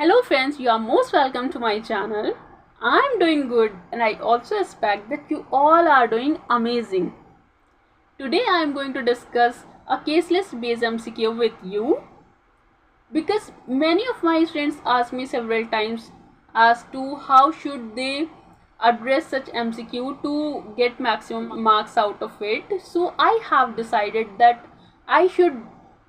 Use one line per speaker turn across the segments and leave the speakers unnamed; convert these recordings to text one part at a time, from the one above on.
Hello friends, you are most welcome to my channel. I am doing good and I also expect that you all are doing amazing. Today I am going to discuss a caseless based MCQ with you because many of my friends ask me several times as to how should they address such MCQ to get maximum marks out of it. So I have decided that I should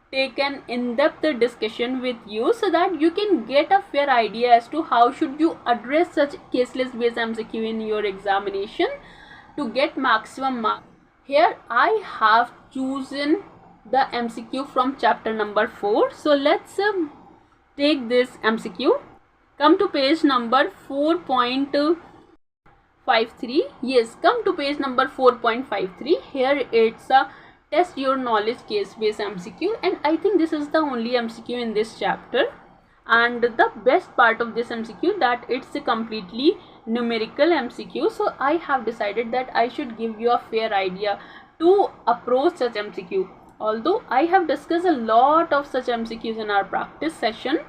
take an in-depth discussion with you so that you can get a fair idea as to how should you address such caseless based MCQ in your examination to get maximum marks. Here I have chosen the MCQ from chapter number 4. So let's take this MCQ. Come to page number 4.53. Yes, come to page number 4.53. Here it's a test your knowledge case based MCQ, and I think this is the only MCQ in this chapter. And the best part of this MCQ that it's a completely numerical MCQ. So I have decided that I should give you a fair idea to approach such MCQ. Although I have discussed a lot of such MCQs in our practice session,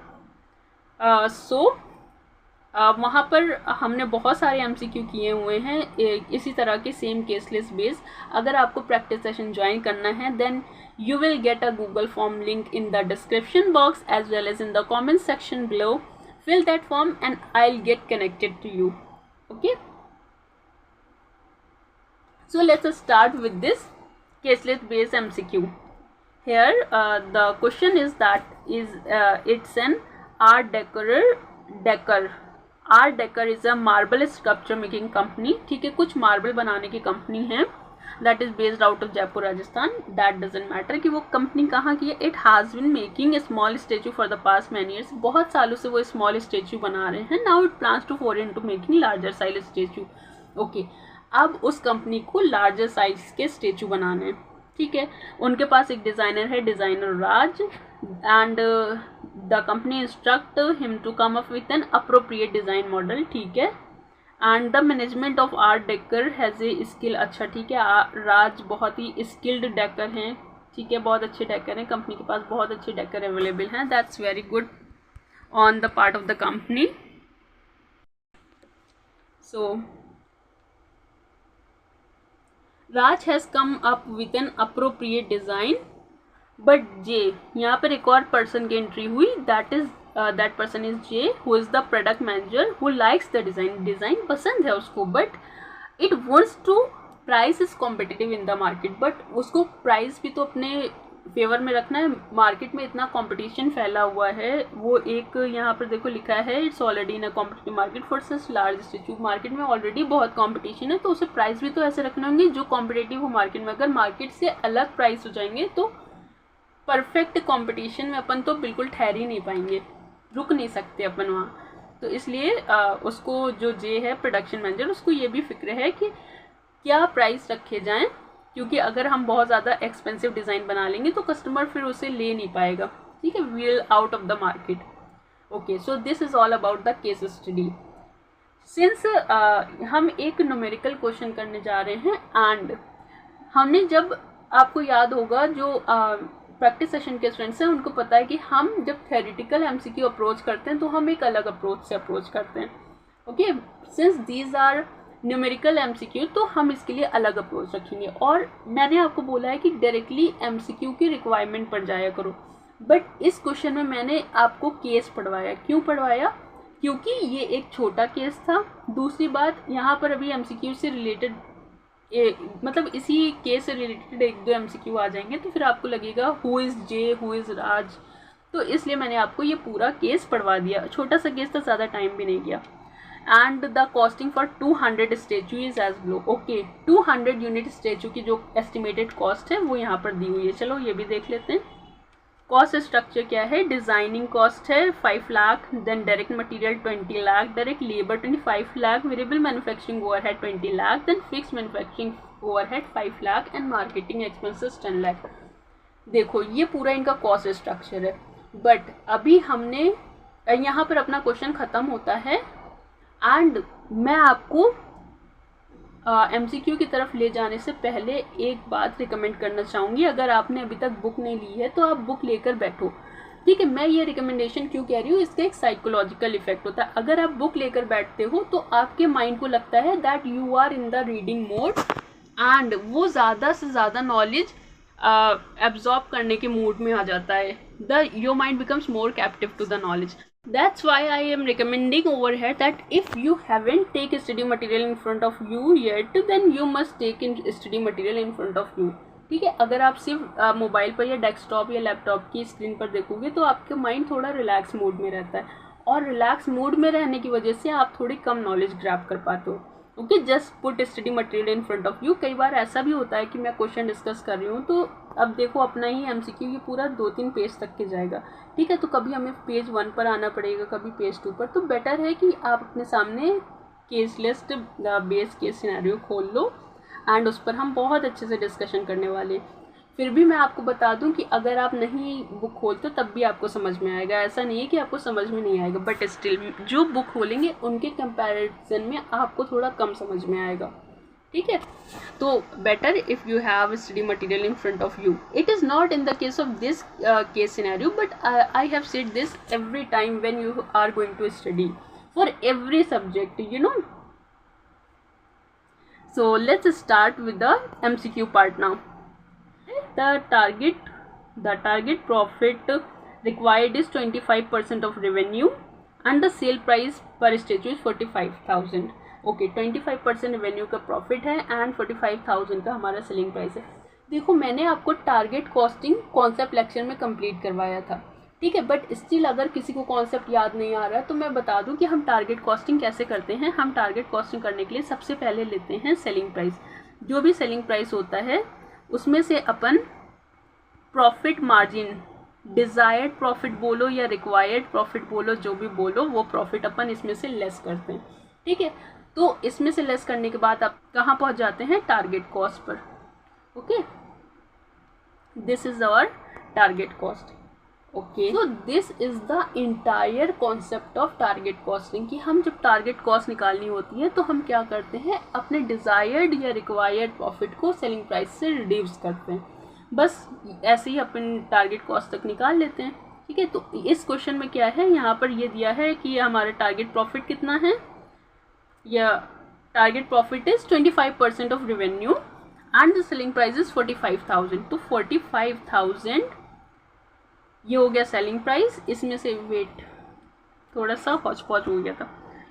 वहाँ पर हमने बहुत सारे MCQ किए हुए हैं इसी तरह के सेम केसलेस बेस. अगर आपको प्रैक्टिस सेशन ज्वाइन करना है then you will get a Google form link in the description box as well as in the comment section below. Fill that form and I'll get connected to you. Okay, so let's start with this caseless based MCQ. Here the question is that it's an Art Deco is a marble sculpture making company. ठीक है, कुछ marble बनाने की company है that is based out of Jaipur, Rajasthan. That doesn't matter कि वो company कहाँ की है. It has been making a small statue for the past many years. बहुत सालों से वो small statue बना रहे हैं. Now it plans to forward into making larger size statue. Okay, अब उस कंपनी को larger size के statue बनाने हैं. ठीक है, उनके पास एक डिज़ाइनर है, designer Raj, and the company instruct him to come up with an appropriate design model. ठीक है, and the management of art decor has a skill. अच्छा ठीक है, राज बहुत ही स्किल्ड डेकर हैं. ठीक है, बहुत अच्छे डेकर हैं, कंपनी के पास बहुत अच्छे डेकर अवेलेबल हैं. That's very good on the part of the company. So Raj has come up with an appropriate design, but J, यहाँ पर एक और person की एंट्री हुई. that person is J, who is the product manager, who likes the design पसंद है उसको, but it wants to price is competitive in the market. but उसको price भी तो अपने फेवर में रखना है. मार्केट में इतना कंपटीशन फैला हुआ है. वो एक यहाँ पर देखो लिखा है it's already in a competitive market for such large statue. Market में ऑलरेडी बहुत कंपटीशन है, तो उसे प्राइस भी तो ऐसे रखने होंगे जो कॉम्पिटिटिव हो मार्केट में. अगर मार्केट से अलग प्राइस हो जाएंगे तो परफेक्ट कॉम्पिटिशन में अपन तो बिल्कुल ठहर ही नहीं पाएंगे, रुक नहीं सकते अपन वहाँ. तो इसलिए उसको जो जे है प्रोडक्शन मैनेजर, उसको ये भी फिक्र है कि क्या प्राइस रखे जाएँ, क्योंकि अगर हम बहुत ज़्यादा एक्सपेंसिव डिज़ाइन बना लेंगे तो कस्टमर फिर उसे ले नहीं पाएगा. ठीक है, will out of the market. Okay, so this is all about the case study. Since हम एक न्यूमेरिकल क्वेश्चन करने जा रहे हैं, एंड हमने जब आपको याद होगा जो प्रैक्टिस सेशन के स्टूडेंट्स हैं उनको पता है कि हम जब थ्योरेटिकल MCQ अप्रोच करते हैं तो हम एक अलग अप्रोच से अप्रोच करते हैं. Okay, since these are numerical MCQ तो हम इसके लिए अलग अप्रोच रखेंगे. और मैंने आपको बोला है कि डायरेक्टली MCQ की रिक्वायरमेंट पड़ जाया करो, बट इस क्वेश्चन में मैंने आपको केस पढ़वाया. क्यों पढ़वाया? क्योंकि ये एक छोटा केस था. दूसरी बात, यहाँ पर अभी MCQ से रिलेटेड मतलब इसी केस से रिलेटेड एक दो MCQ आ जाएंगे, तो फिर आपको लगेगा who is J, who is Raj. तो इसलिए मैंने आपको ये पूरा केस पढ़वा दिया. छोटा सा केस था, ज़्यादा टाइम भी नहीं गया. And the costing for 200 statue is as below. Okay, 200 unit statue की जो एस्टिमेटेड कॉस्ट है वो यहाँ पर दी हुई है. चलो ये भी देख लेते हैं. कॉस्ट स्ट्रक्चर क्या है? डिज़ाइनिंग कॉस्ट है 5 lakh, then direct material 20 lakh, direct labour 25 lakh, variable manufacturing overhead 20 lakh, then fix manufacturing overhead 5 lakh and marketing expenses 10 lakh. देखो ये पूरा इनका कॉस्ट स्ट्रक्चर है. बट अभी हमने यहाँ पर अपना क्वेश्चन ख़त्म होता है, एंड मैं आपको MCQ की तरफ ले जाने से पहले एक बात रिकमेंड करना चाहूँगी. अगर आपने अभी तक बुक नहीं ली है तो आप बुक लेकर बैठो, ठीक है, मैं ये रिकमेंडेशन क्यों कह रही हूँ, इसका एक साइकोलॉजिकल इफेक्ट होता है। अगर आप बुक लेकर बैठते हो तो आपके माइंड को लगता है that you are in the reading mode and वो ज़्यादा से ज़्यादा नॉलेज एब्जॉर्ब करने के मूड में आ जाता है। Your mind becomes more captive to the knowledge. That's why I am recommending over here that if you haven't take study material in front of you yet, then you must take in study material in front of you. ठीक है, अगर आप सिर्फ mobile पर या desktop या laptop की screen पर देखोगे तो आपके माइंड थोड़ा रिलैक्स मूड में रहता है, और रिलैक्स मूड में रहने की वजह से आप थोड़ी कम नॉलेज ग्रैब कर पाते हो. Okay, just put study material in front of you. कई बार ऐसा भी होता है कि मैं क्वेश्चन डिस्कस कर रही हूँ तो अब देखो अपना ही एमसीक्यू ये पूरा 2-3 पेज तक के जाएगा. ठीक है, तो कभी हमें पेज 1 पर आना पड़ेगा, कभी पेज 2 पर. तो बेटर है कि आप अपने सामने case list base case scenario खोल लो एंड उस पर हम बहुत अच्छे से डिस्कशन करने वाले. फिर भी मैं आपको बता दूं कि अगर आप नहीं बुक खोलते तब भी आपको समझ में आएगा. ऐसा नहीं है कि आपको समझ में नहीं आएगा, बट स्टिल जो बुक खोलेंगे उनके कंपैरिजन में आपको थोड़ा कम समझ में आएगा. ठीक है, तो better if you have study material in front of you. It is not in the case of this case scenario, but I have said this every time when you are going to study for every subject, you know. So let's start with the MCQ part now. The target profit required is 25% of revenue and the sale price per statue is 45,000. Okay, 25% revenue का profit है and 45,000 का हमारा selling price है. देखो मैंने आपको target costing concept lecture में complete करवाया था. ठीक है, बट स्टिल अगर किसी को कॉन्सेप्ट याद नहीं आ रहा है तो मैं बता दूं कि हम टारगेट कॉस्टिंग कैसे करते हैं. हम टारगेट कॉस्टिंग करने के लिए सबसे पहले लेते हैं सेलिंग प्राइस. जो भी सेलिंग प्राइस होता है उसमें से अपन प्रॉफिट मार्जिन, डिज़ायर्ड प्रॉफिट बोलो या रिक्वायर्ड प्रॉफिट बोलो, जो भी बोलो, वो प्रॉफिट अपन इसमें से लेस करते हैं. ठीक है, तो इसमें से लेस करने के बाद आप कहाँ पहुँच जाते हैं, टारगेट कॉस्ट पर. Okay, this is our target cost. Okay, so this is the entire concept of target costing. कि हम जब टारगेट कॉस्ट निकालनी होती है तो हम क्या करते हैं, अपने डिज़ायर्ड या रिक्वायर्ड प्रॉफिट को सेलिंग प्राइस से रिड्यूस करते हैं. बस ऐसे ही अपन टारगेट कॉस्ट तक निकाल लेते हैं. ठीक है, तो इस क्वेश्चन में क्या है, यहाँ पर ये दिया है कि हमारा टारगेट प्रॉफिट कितना है, या target profit is 25% of revenue and the selling price is 45,000. तो 45,000 ये हो गया सेलिंग प्राइस. इसमें से वेट थोड़ा सा हौच पौच हो गया था.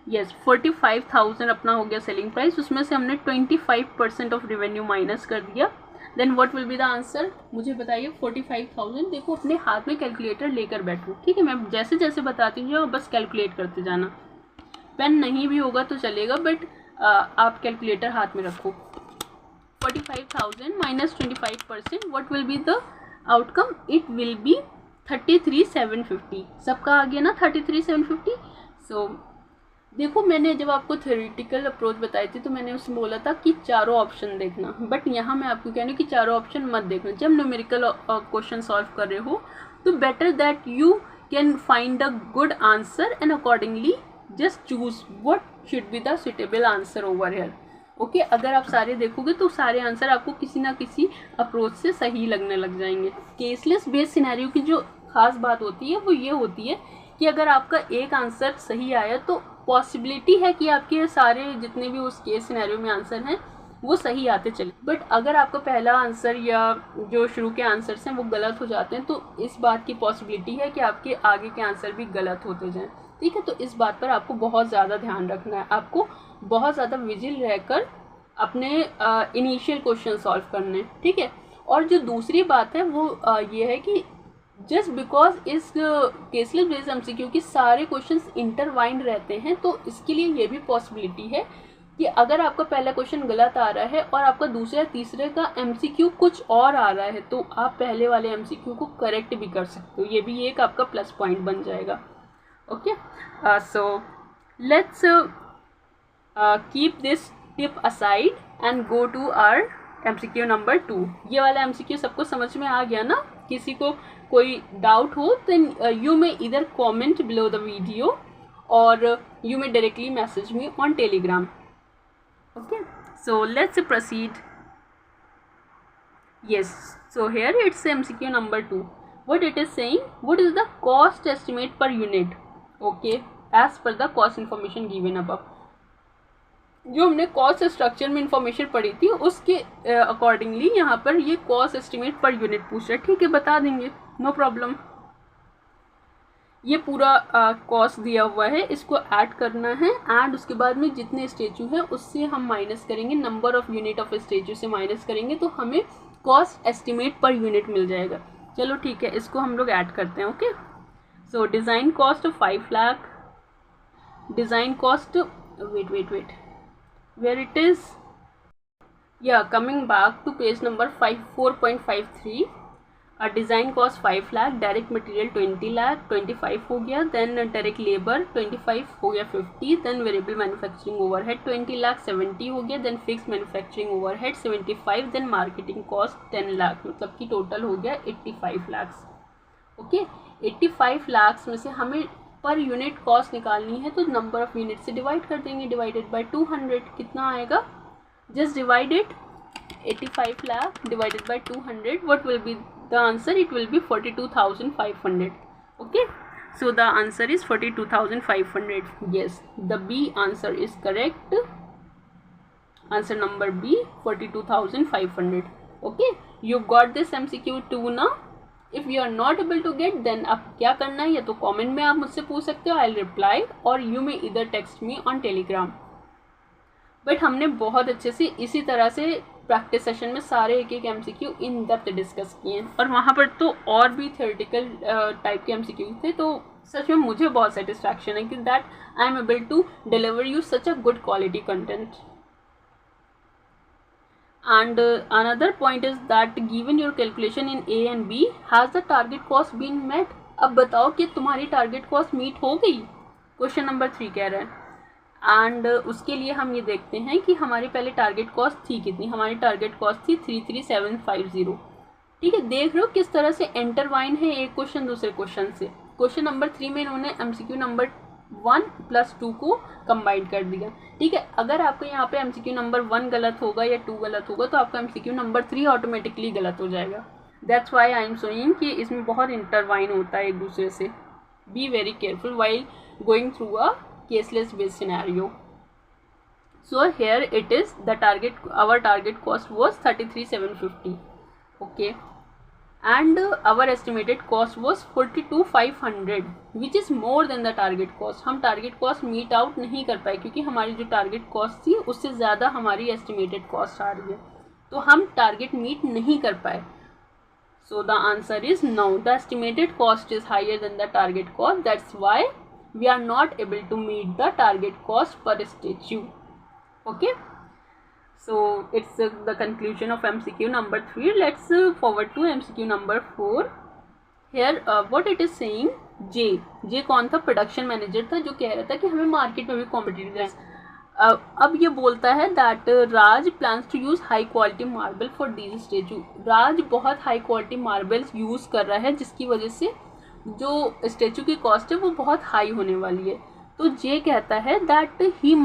यस, 45,000 अपना हो गया सेलिंग प्राइस. उसमें से हमने 25% ऑफ रेवेन्यू माइनस कर दिया. Then what will be the answer, मुझे बताइए. 45,000. देखो अपने हाथ में कैलकुलेटर लेकर बैठो. ठीक है, मैं जैसे जैसे बताती हूँ बस कैलकुलेट करते जाना. पेन नहीं भी होगा तो चलेगा, बट आप कैलकुलेटर हाथ में रखो. 45,000 minus 25%, what will be the outcome, it will B 33,750. सबका आ गया ना 33,750. सो देखो मैंने जब आपको थ्योरेटिकल अप्रोच बताई थी तो मैंने उसमें बोला था कि चारों ऑप्शन देखना, बट यहाँ मैं आपको कह रही हूँ कि चारों ऑप्शन मत देखना. जब न्यूमेरिकल क्वेश्चन सॉल्व कर रहे हो तो better that you can find a good answer and accordingly just choose what should be the suitable answer over here. Okay, अगर आप सारे देखोगे तो सारे आंसर आपको किसी ना किसी अप्रोच से सही लगने लग जाएंगे. केसलेस बेस्ड सिनेरियो की जो खास बात होती है वो ये होती है कि अगर आपका एक आंसर सही आया तो पॉसिबिलिटी है कि आपके सारे जितने भी उस केस सिनेरियो में आंसर हैं वो सही आते चले. बट अगर आपका पहला आंसर या जो शुरू के आंसर्स हैं वो गलत हो जाते हैं तो इस बात की पॉसिबिलिटी है कि आपके आगे के आंसर भी गलत होते जाएं. ठीक है, तो इस बात पर आपको बहुत ज़्यादा ध्यान रखना है. आपको बहुत ज़्यादा विजिल रहकर अपने इनिशियल क्वेश्चन सॉल्व करने. ठीक है, और जो दूसरी बात है वो ये है कि जस्ट बिकॉज इस केसलेस बेस्ड एमसीक्यू की सारे क्वेश्चंस इंटरवाइंड रहते हैं तो इसके लिए ये भी पॉसिबिलिटी है कि अगर आपका पहला क्वेश्चन गलत आ रहा है और आपका दूसरा तीसरे का एमसीक्यू कुछ और आ रहा है तो आप पहले वाले एमसीक्यू को करेक्ट भी कर सकते हो. ये भी एक आपका प्लस पॉइंट बन जाएगा. Okay, so let's keep this tip aside and go to our MCQ number 2. ये वाला एमसीक्यू सबको समझ में आ गया ना? किसी को कोई डाउट हो देन यू मे इधर कमेंट बिलो द वीडियो और you may directly message me on Telegram. Okay, so let's proceed. Yes, so here it's MCQ number 2. what it is saying, what is the cost estimate per unit, okay, as per the cost information given above. जो हमने cost structure में information पढ़ी थी उसके accordingly यहाँ पर ये cost estimate per unit पूछ रहा है, ठीक है, बता देंगे, नो प्रॉब्लम। ये पूरा कॉस्ट दिया हुआ है, इसको ऐड करना है एंड उसके बाद में जितने स्टेचू है उससे हम माइनस करेंगे, number of unit of statue से माइनस करेंगे तो हमें कॉस्ट एस्टिमेट पर यूनिट मिल जाएगा। चलो ठीक है, इसको हम लोग ऐड करते हैं, okay. So design cost 5 lakh, design cost, wait where it is, yeah, coming back to page number 4.53, a design cost 5 lakh, direct material 20 lakh, 25 हो गया, then direct labor 25 हो गया 50, then variable manufacturing overhead 20 lakh 70 हो गया, then fixed manufacturing overhead 75, then marketing cost 10 lakh, मतलब कि total हो गया 85 lakhs, ओके। 85 lakhs में से हमें पर यूनिट कॉस्ट निकालनी है तो नंबर ऑफ यूनिट से डिवाइड कर देंगे, डिवाइडेड बाय 200, कितना आएगा, just divide it, 85 lakh divided by 200, what will be the answer, it will be 42,500, okay. So the answer is 42,500, yes, the B answer is correct, answer number B 42,500, okay. You got this MCQ 2 ना। If you are not able to get then आप क्या करना है, या तो comment में आप मुझसे पूछ सकते हो, आई विल रिप्लाई, और यू मे इधर text me on Telegram. But हमने बहुत अच्छे से इसी तरह से प्रैक्टिस सेशन में सारे एक MCQ इन डेप्थ डिस्कस किए हैं, और वहाँ पर तो और भी थ्योरेटिकल टाइप के MCQ थे, तो सच में मुझे बहुत सेटिस्फैक्शन है कि that I am able to deliver you such a good quality content. And another point is that given your calculation in A and B, has the target cost been met? अब बताओ कि तुम्हारी target cost meet हो गई, question number 3 कह रहा है। And उसके लिए हम ये देखते हैं कि हमारी पहले टारगेट कॉस्ट थी कितनी, हमारी टारगेट कॉस्ट थी 33750, ठीक है। देख रहे हो किस तरह से एंटरवाइन है एक क्वेश्चन दूसरे क्वेश्चन से। क्वेश्चन नंबर 3 में इन्होंने MCQ नंबर 1 + 2 को कंबाइन कर दिया, ठीक है। अगर आपको यहाँ पे MCQ नंबर 1 गलत होगा या 2 गलत होगा तो आपका MCQ नंबर 3 ऑटोमेटिकली गलत हो जाएगा। That's why I am showing कि इसमें बहुत इंटरवाइन होता है एक दूसरे से। Be very careful while going through a caseless based scenario. So here it is the target, our target cost was 33,750, okay, and our estimated cost was 42,500 which is more than the target cost। हम target cost meet out नहीं कर पाए क्योंकि हमारी जो target cost थी उससे ज़्यादा हमारी एस्टिमेटेड कॉस्ट आ रही है, तो हम टारगेट मीट नहीं कर पाए। So the answer is no, the estimated cost is higher than the target cost, that's why we are not able to meet the target cost per statue, okay. So it's the conclusion of MCQ number 3. Let's forward to MCQ number 4. Here what it is saying, J कौन था, production manager था जो कह रहा था कि हमें market में भी कॉम्पिटिटिव है। अब ये बोलता है that Raj plans to use high quality marble for these statue. Raj बहुत हाई क्वालिटी मार्बल्स यूज़ कर रहा है जिसकी वजह से जो स्टेचू की कॉस्ट है वो बहुत हाई होने वाली है। तो जे कहता है that he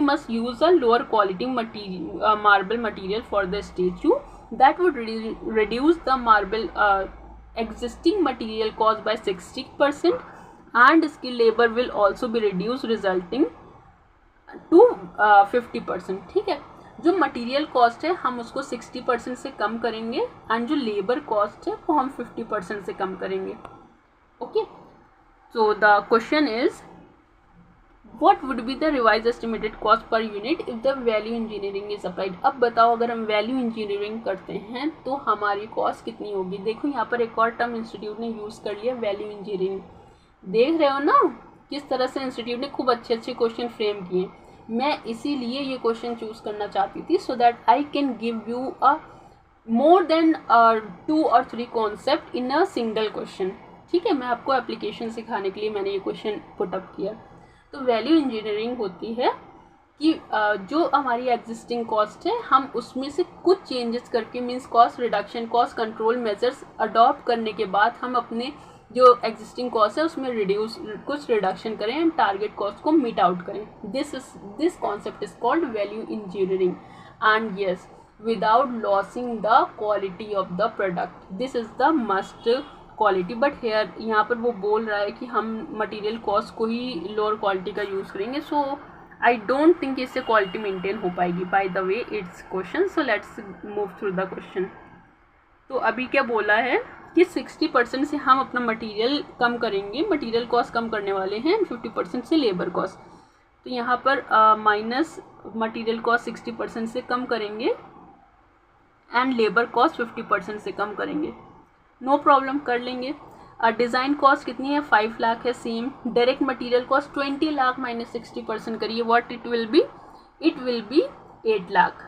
must use a lower quality marble material for the statue that would reduce the marble existing material cost by 60% and इसकी labour will also be reduce resulting to 50%, ठीक है। जो मटेरियल कॉस्ट है हम उसको 60% से कम करेंगे and जो लेबर कॉस्ट है वो हम 50% से कम करेंगे, okay. So the question is what would be the revised estimated cost per unit if the value engineering is applied। अब बताओ अगर हम वैल्यू इंजीनियरिंग करते हैं तो हमारी कॉस्ट कितनी होगी। देखो यहाँ पर एक और टर्म इंस्टीट्यूट ने यूज़ कर लिया, वैल्यू इंजीनियरिंग। देख रहे हो ना किस तरह से इंस्टीट्यूट ने खूब अच्छे अच्छे क्वेश्चन फ्रेम किए। मैं इसीलिए ये क्वेश्चन चूज़ करना चाहती थी so that I can give you a more than 2 or 3 concept in a single question, ठीक है। मैं आपको एप्लीकेशन सिखाने के लिए मैंने ये क्वेश्चन पुटअप किया। तो वैल्यू इंजीनियरिंग होती है कि जो हमारी एग्जिस्टिंग कॉस्ट है हम उसमें से कुछ चेंजेस करके, means cost reduction, cost control measures adopt करने के बाद हम अपने जो एग्जिस्टिंग कॉस्ट है उसमें कुछ रिडक्शन करें एंड टारगेट कॉस्ट को मीट आउट करें। This concept is called value engineering. And yes, without losing the quality of the product. This is the must quality. But here यहाँ पर वो बोल रहा है कि हम मटेरियल कॉस्ट को ही लोअर क्वालिटी का यूज़ करेंगे. सो आई डोंट थिंक इससे क्वालिटी मेंटेन हो पाएगी. By the way it's question, so let's move through the question. तो अभी क्या बोला है कि 60% से हम अपना मटेरियल कम करेंगे, मटेरियल कॉस्ट कम करने वाले हैं, 50% से लेबर कॉस्ट. तो यहाँ पर माइनस मटेरियल कॉस्ट 60% से कम करेंगे एंड लेबर कॉस्ट 50% से कम करेंगे. नो प्रॉब्लम, कर लेंगे. डिज़ाइन कॉस्ट कितनी है? 5 लाख है same. Direct material cost 20 lakh minus 60% करिए. What it will B? It will B 8 lakh.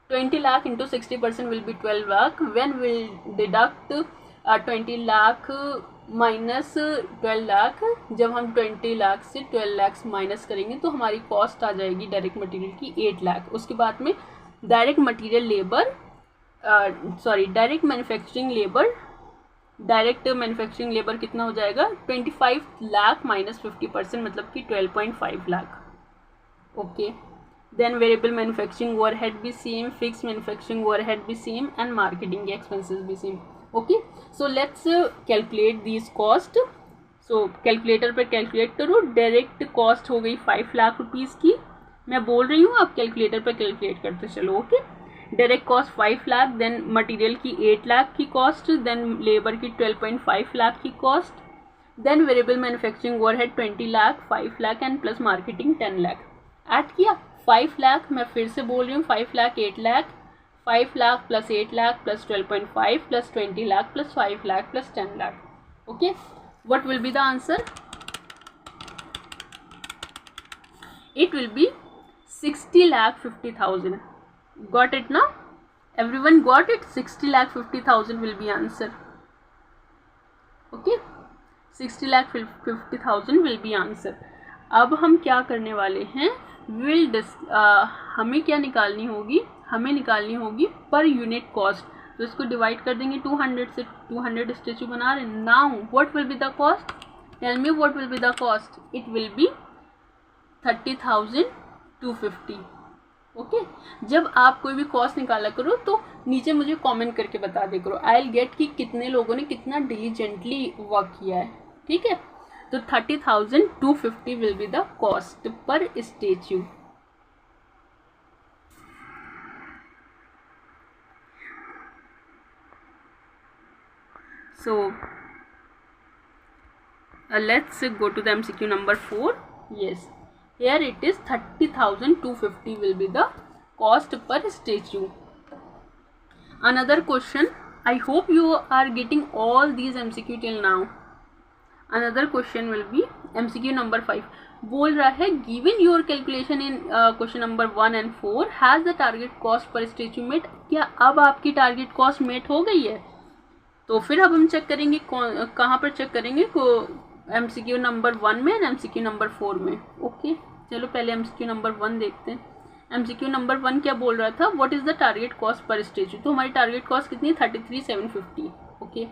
20 lakh into 60% will be 12 lakh. When we'll deduct 20 lakh minus 12 lakh, जब हम 20 लाख से 12 lakhs माइनस करेंगे तो हमारी कॉस्ट आ जाएगी डायरेक्ट मटेरियल की 8 लाख. उसके बाद में direct material labour direct manufacturing labour कितना हो जाएगा? 25 लाख माइनस 50% मतलब कि 12.5 lakh. Okay. Then variable manufacturing overhead भी same, fixed manufacturing overhead भी same and marketing expenses भी same. Okay, so let's calculate these cost. So calculator पे calculate करो. डायरेक्ट कॉस्ट हो गई 5 लाख रुपीज़ की. मैं बोल रही हूँ, आप कैलकुलेटर पे कैलकुलेट करते चलो. Okay. Direct cost 5 lakh, then material की 8 लाख की कॉस्ट, देन लेबर की 12.5 लाख की cost, then variable manufacturing overhead 20 lakh, 5 lakh and plus marketing 10 lakh. Add किया 5 लाख. मैं फिर से बोल रही हूँ 5 lakh 8 lakh, 5 lakh plus 8 lakh plus 12.5 plus 20 lakh plus 5 lakh plus 10 lakh. Okay. What will be the answer? It will be 60,50,000. Got it ना? Everyone got it? 60,50,000 will be answer. Okay. 60,50,000 will be answer. अब हम क्या करने वाले हैं? हमें क्या निकालनी होगी? हमें निकालनी होगी पर यूनिट कॉस्ट. तो इसको डिवाइड कर देंगे 200 से. 200 स्टेचू बना रहे. Now what will be the cost? Tell me what will be the cost? It will be 30,250. Okay. जब आप कोई भी कॉस्ट निकाला करो तो नीचे मुझे कमेंट करके बता दे करो. आई विल गेट कि कितने लोगों ने कितना डिलीजेंटली वर्क किया है. ठीक है. तो 30,250 will be the cost per statue. So let's go to the MCQ number 4. Yes, here it is 30,250 will be the cost per statue. Another question. I hope you are getting all these MCQ till now. Another question will be MCQ number 5. बोल रहा है given your calculation in question number 1 and 4 has the target cost per statue met. क्या अब आपकी target cost met हो गई है? तो फिर अब हम चेक करेंगे कहाँ पर चेक करेंगे को MCQ नंबर 1 में और MCQ नंबर 4 में. ओके. चलो पहले MCQ नंबर 1 देखते हैं. MCQ नंबर 1 क्या बोल रहा था? What is the target cost per statue. तो हमारी टारगेट कॉस्ट कितनी है? 33,750. ओके.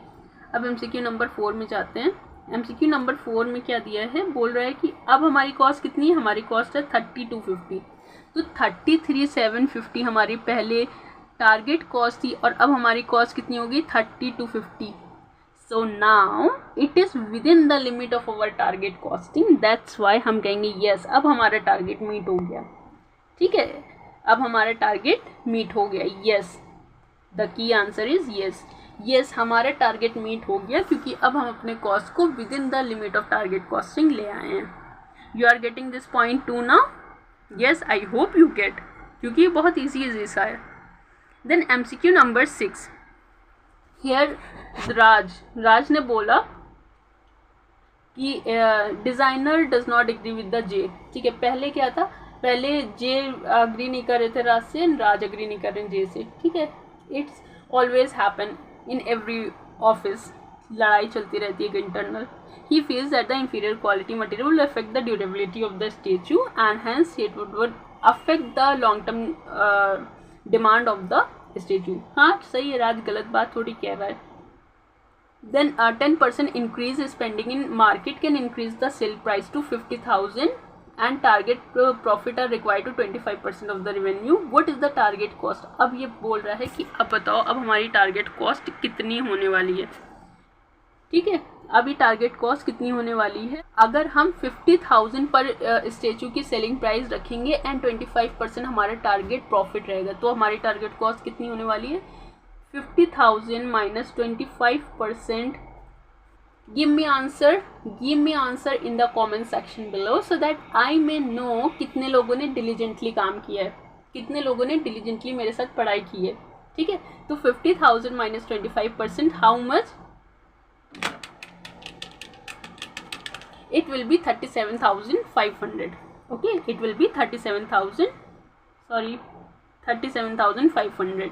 अब MCQ नंबर 4 में जाते हैं. MCQ नंबर 4 में क्या दिया है? बोल रहा है कि अब हमारी कॉस्ट कितनी है? हमारी कॉस्ट है 3250. तो 33,750 हमारी पहले टारगेट कॉस्ट थी और अब हमारी कॉस्ट कितनी होगी? 3250. So now it is with in the limit of our target costing. That's why हम कहेंगे यस अब हमारा टारगेट मीट हो गया. ठीक है. अब हमारा टारगेट मीट हो गया. Yes. The key answer is yes. Yes हमारा टारगेट मीट हो गया क्योंकि अब हम अपने कॉस्ट को within the limit of target costing ले आए हैं. You are getting this point to now? Yes I hope you get, क्योंकि ये बहुत ईजी सा है. Then MCQ number 6. Here Raj ने बोला कि designer does not agree with the J. ठीक है. पहले क्या था? पहले जे अग्री नहीं कर रहे थे राज से, राज अग्री नहीं कर रहे जे से. ठीक है. It's always happen in every office. लड़ाई चलती रहती है internal. He feels that the inferior quality material will affect the durability of the statue and hence it would affect the long term demand of the statue. हाँ सही है. राज गलत बात थोड़ी कह रहा है. Then 10% increase spending in market can increase the sale price to 50,000 and target profit are required to 25% of the revenue. What is the target cost? अब ये बोल रहा है कि अब बताओ अब हमारी टारगेट कॉस्ट कितनी होने वाली है. ठीक है, अभी टारगेट कॉस्ट कितनी होने वाली है. अगर हम 50,000 पर स्टेचू की सेलिंग प्राइस रखेंगे एंड 25% हमारा टारगेट प्रॉफिट रहेगा, तो हमारी टारगेट कॉस्ट कितनी होने वाली है. 50,000 minus 25%. Give me answer in the comment section below so that I may know कितने लोगों ने diligently काम किया है, कितने लोगों ने diligently मेरे साथ पढ़ाई की है. ठीक है, तो 50,000 minus 25% how much? It will be 37,500. Okay, it will be 37,500.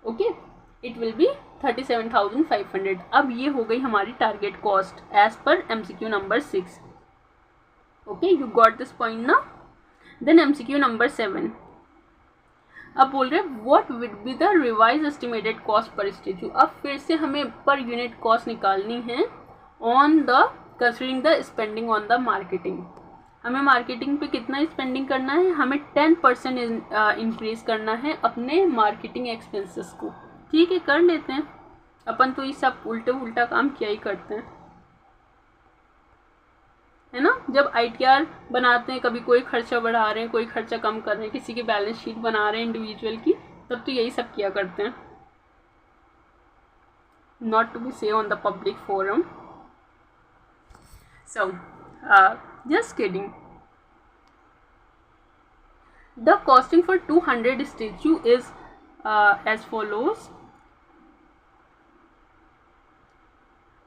Okay, it will be 37,500. अब ये हो गई हमारी target cost as per MCQ number 6. Okay, you got this point ना. Then MCQ number 7. अब बोल रहे what would be the revise estimated cost per statue. अब फिर से हमें पर यूनिट कॉस्ट निकालनी है on the considering the spending on the marketing. हमें मार्केटिंग पे कितना स्पेंडिंग करना है, हमें 10% इंक्रीज करना है अपने मार्केटिंग एक्सपेंसेस को. ठीक है, कर लेते हैं. अपन तो ये सब उल्टा काम क्या ही करते हैं, है ना. जब ITR बनाते हैं, कभी कोई खर्चा बढ़ा रहे हैं, कोई खर्चा कम कर रहे हैं, किसी की बैलेंस शीट बना रहे हैं इंडिविजुअल की, तब तो यही सब किया करते हैं. नॉट टू बी से on the public forum. So just kidding. The costing for 200 statue is as follows.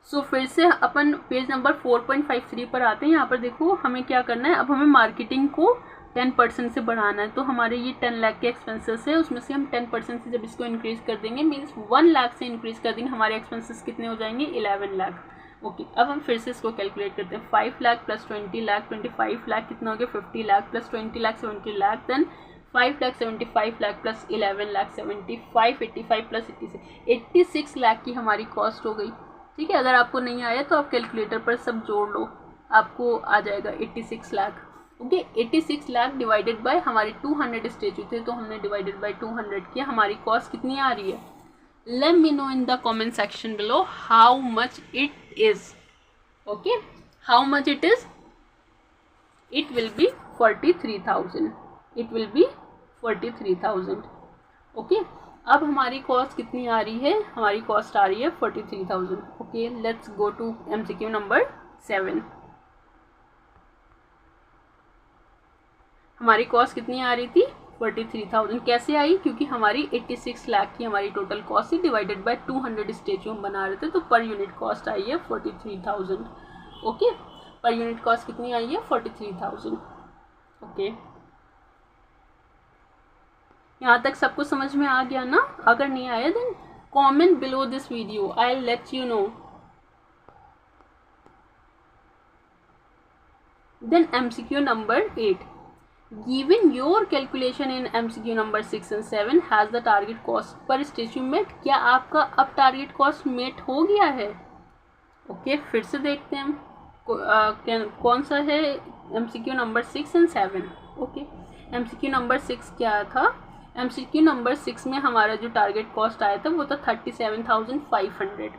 So फिर से अपन पेज नंबर 4.53 पर आते हैं. यहाँ पर देखो हमें क्या करना है. अब हमें मार्केटिंग को 10% से बढ़ाना है. तो हमारे ये 10 लाख के एक्सपेंसेस है, उसमें से हम 10% से जब इसको इंक्रीज कर देंगे, मीन्स 1 लाख से इंक्रीज कर देंगे, हमारे एक्सपेंसेस कितने हो जाएंगे, 11 लाख. ओके, अब हम फिर से इसको कैलकुलेट करते हैं. 5 लाख प्लस 20 लाख 25 लाख कितना हो गया, 50 lakh plus 20 lakh 70 lakh. Then 5 lakh 75 lakh plus 11 lakh 75 85 plus 86 lakh की हमारी कॉस्ट हो गई. ठीक है, अगर आपको नहीं आया तो आप कैलकुलेटर पर सब जोड़ लो, आपको आ जाएगा 86 lakh. Okay, 86 lakh divided bye हमारे 200 स्टेचू थे, तो हमने डिवाइडेड बाय 200 किया. हमारी कॉस्ट कितनी आ रही है. Let me know in the comment section below how much it is. Okay, how much it is? It will be 43,000. It will be 43,000. Okay, अब हमारी कॉस्ट कितनी आ रही है, हमारी कॉस्ट आ रही है 43,000. Okay, let's go to MCQ number 7. हमारी cost कितनी आ रही थी, 43,000. कैसे आई, क्योंकि हमारी 86 लाख की हमारी टोटल कॉस्ट थी, डिवाइडेड बाय 200 स्टेचू हम बना रहे थे, तो पर यूनिट कॉस्ट आई है 43,000. ओके, पर यूनिट कॉस्ट कितनी आई है, 43,000. ओके, यहाँ तक सबको समझ में आ गया ना. अगर नहीं आया then comment below this video, I will let you know. Then MCQ number 8. Given your calculation in MCQ number 6 and 7 has the target cost per statue met. क्या आपका अब टारगेट कॉस्ट मेट हो गया है. ओके, फिर से देखते हैं हम कौन सा है. MCQ number 6 and 7. Okay, MCQ number 6 क्या था. MCQ नंबर 6 में हमारा जो टारगेट कॉस्ट आया था वो था 37,500.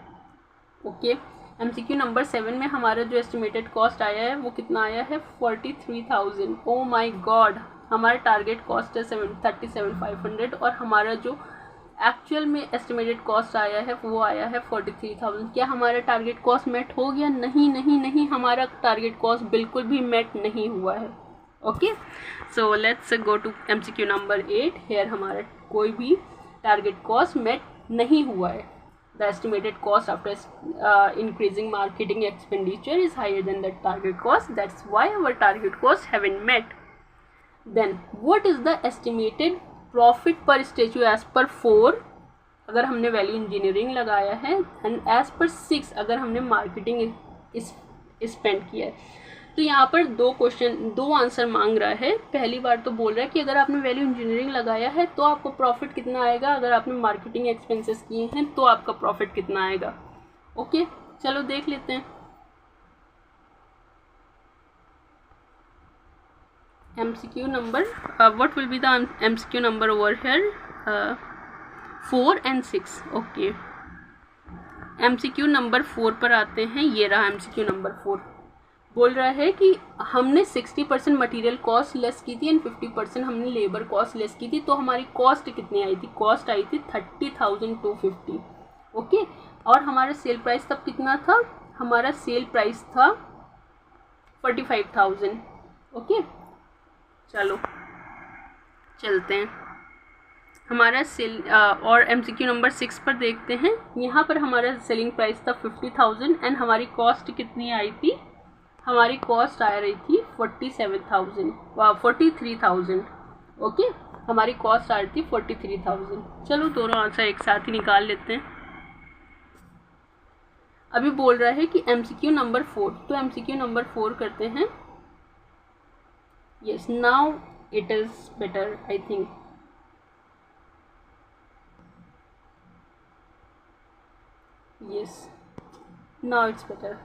ओके, MCQ नंबर 7 में हमारा जो एस्टिमेटेड कॉस्ट आया है वो कितना आया है, 43,000. ओ माय गॉड, हमारा टारगेट कॉस्ट है 37,500 और हमारा जो एक्चुअल में एस्टिमेटेड कॉस्ट आया है वो आया है 43,000. क्या हमारा टारगेट कॉस्ट मेट हो गया, नहीं, हमारा टारगेट कॉस्ट बिल्कुल भी मेट नहीं हुआ है. Okay, so let's go to MCQ number 8. Here हमारा कोई भी टारगेट कॉस्ट मेट नहीं हुआ है. The estimated cost after increasing marketing expenditure is higher than the target cost. That's why our target cost haven't met. Then what is the estimated profit per statue as per 4 अगर हमने value engineering लगाया है, and as per 6 अगर हमने marketing spend किया है. तो यहाँ पर दो आंसर मांग रहा है. पहली बार तो बोल रहा है कि अगर आपने वैल्यू इंजीनियरिंग लगाया है तो आपको प्रॉफिट कितना आएगा, अगर आपने मार्केटिंग एक्सपेंसेस किए हैं तो आपका प्रॉफिट कितना आएगा. ओके, चलो देख लेते हैं. MCQ number, what will be the MCQ number over here? 4 and 6. Okay, MCQ number 4 पर आते हैं. ये रहा MCQ नंबर 4. बोल रहा है कि हमने 60% मटेरियल कॉस्ट लेस की थी एंड 50% हमने लेबर कॉस्ट लेस की थी. तो हमारी कॉस्ट कितनी आई थी? कॉस्ट आई थी 30,250. ओके, और हमारा सेल प्राइस तब कितना था? हमारा सेल प्राइस था 45,000. ओके, चलो चलते हैं. हमारा सेल और MCQ नंबर 6 पर देखते हैं. यहाँ पर हमारा सेलिंग प्राइस था 50,000 एंड हमारी कॉस्ट कितनी आई थी? हमारी कॉस्ट आ रही थी 43,000. ओके, हमारी कॉस्ट आ रही थी 43,000. चलो दोनों आंसर एक साथ ही निकाल लेते हैं. अभी बोल रहा है कि MCQ नंबर 4. तो MCQ नंबर 4 करते हैं. Yes, now it is better I think. Yes, now it's better.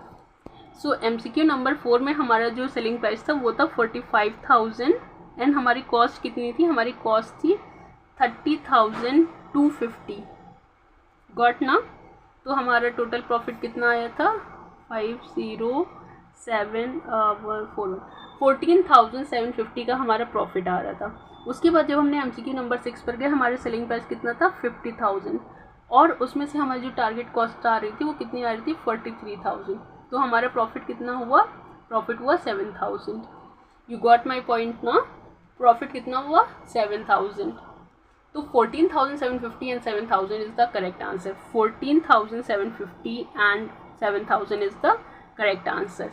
So MCQ number 4 में हमारा जो सेलिंग प्राइस था वो था 45,000 एंड हमारी कॉस्ट कितनी थी? हमारी कॉस्ट थी 30,250. गॉट ना? तो हमारा टोटल प्रॉफिट कितना आया था? 14,750 का हमारा प्रॉफिट आ रहा था. उसके बाद जब हमने MCQ नंबर 6 पर गए, हमारे सेलिंग प्राइस कितना था? 50,000. और उसमें से हमारी जो टारगेट कॉस्ट आ रही थी वो कितनी आ रही थी? 43,000. तो हमारा प्रॉफिट कितना हुआ? प्रॉफिट हुआ 7,000. यू गॉट माई पॉइंट ना? प्रॉफिट कितना हुआ? 7,000. तो 14,750 and 7,000 is the correct answer. 14,750 and 7,000 is the correct answer.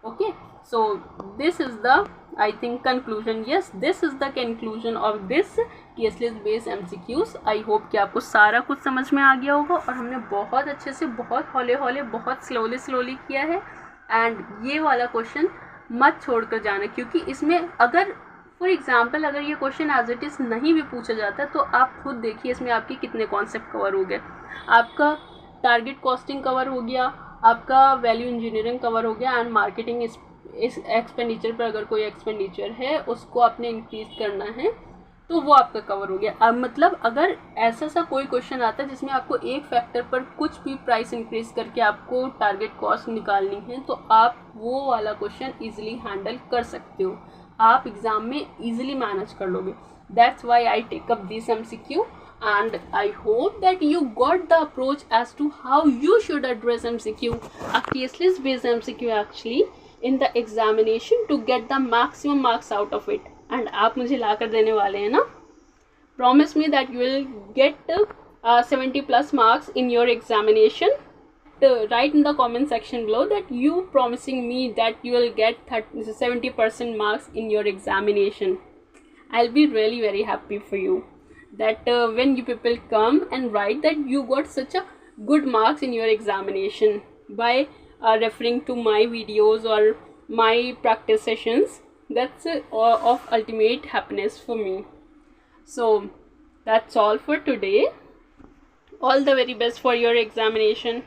Okay, so this is the, I think, conclusion. Yes, this is the conclusion of this case list based MCQs. I hope कि आपको सारा कुछ समझ में आ गया होगा और हमने बहुत अच्छे से, बहुत हौले हौले, बहुत स्लोली किया है. एंड ये वाला क्वेश्चन मत छोड़कर जाना, क्योंकि इसमें अगर फॉर एग्जाम्पल अगर ये क्वेश्चन एज इट इज़ नहीं भी पूछा जाता तो आप खुद देखिए इसमें आपके कितने कॉन्सेप्ट कवर हो गए. आपका टारगेट कॉस्टिंग कवर हो गया, आपका वैल्यू इंजीनियरिंग कवर हो गया, एंड मार्केटिंग इस एक्सपेंडिचर पर अगर कोई एक्सपेंडिचर है उसको आपने इंक्रीज करना है तो वो आपका कवर हो गया. अब मतलब अगर ऐसा सा कोई क्वेश्चन आता है जिसमें आपको एक फैक्टर पर कुछ भी प्राइस इंक्रीज करके आपको टारगेट कॉस्ट निकालनी है तो आप वो वाला क्वेश्चन ईजिली हैंडल कर सकते हो, आप एग्ज़ाम में ईजिली मैनेज कर लोगे. That's why I take up this MCQ. And I hope that you got the approach as to how you should address MCQ, a case list based MCQ actually in the examination to get the maximum marks out of it. And आप मुझे ला कर देने वाले हैं ना? Promise me that you will get 70+ marks in your examination. Write in the comment section below that you promising me that you will get 70% marks in your examination. I'll be really very happy for you. That when you people come and write that you got such a good marks in your examination by referring to my videos or my practice sessions, that's of ultimate happiness for me. So that's all for today. All the very best for your examination.